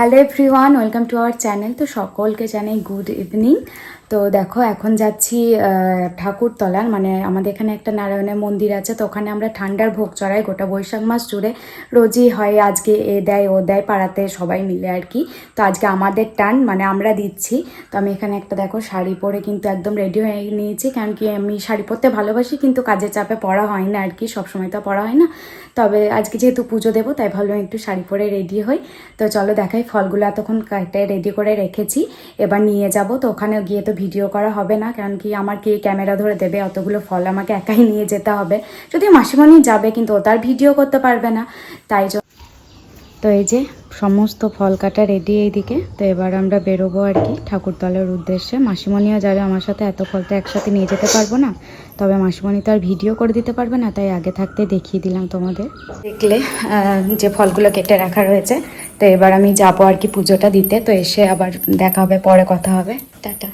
Hello everyone, welcome to our channel. তো সকলকে জানাই গুড ইভিনিং। তো দেখো এখন যাচ্ছি ঠাকুরতলার, মানে আমাদের এখানে একটা নারায়ণের মন্দির আছে, তো ওখানে আমরা ঠান্ডার ভোগ চড়াই গোটা বৈশাখ মাস জুড়ে। রোজই হয়, আজকে এ দেয় ও দেয়, পাড়াতে সবাই মিলে আর কি। তো আজকে আমাদের টান, মানে আমরা দিচ্ছি। তো আমি এখানে একটা দেখো শাড়ি পরে কিন্তু একদম রেডি হয়ে নিয়েছি, কারণ কি আমি শাড়ি পরতে ভালোবাসি, কিন্তু কাজের চাপে পরা হয় না আর কি, সবসময় তো পরা হয় না। তবে আজকে যেহেতু পুজো দেবো তাই ভাবলাম একটু শাড়ি পরে রেডি হই। তো চলো দেখাই, ফলগুলো এতক্ষণ কেটে রেডি করে রেখেছি, এবার নিয়ে যাব। তো ওখানে গিয়ে তো ভিডিও করা হবে না, কারণ কি আমার কে ক্যামেরা ধরে দেবে, অতগুলো ফল আমাকে একাই নিয়ে যেতে হবে। যদিও মাসিমণি যাবে, কিন্তু ও তার ভিডিও করতে পারবে না, তাই জন্য। তো এই যে সমস্ত ফল কাটা রেডি এইদিকে। তো এবার আমরা বেরোবো আর কি ঠাকুরতলার উদ্দেশ্যে। মাসিমণিও যাবে আমার সাথে, এত ফল তো একসাথে নিয়ে যেতে পারবো না। তবে মাসিমণি তো আর ভিডিও করে দিতে পারবে না, তাই আগে থাকতে দেখিয়ে দিলাম তোমাদের। দেখলে যে ফলগুলো কেটে রাখা রয়েছে। তো এবার আমি যাবো আর কি পুজোটা দিতে। তো এসে আবার দেখা হবে, পরে কথা হবে, টাটা।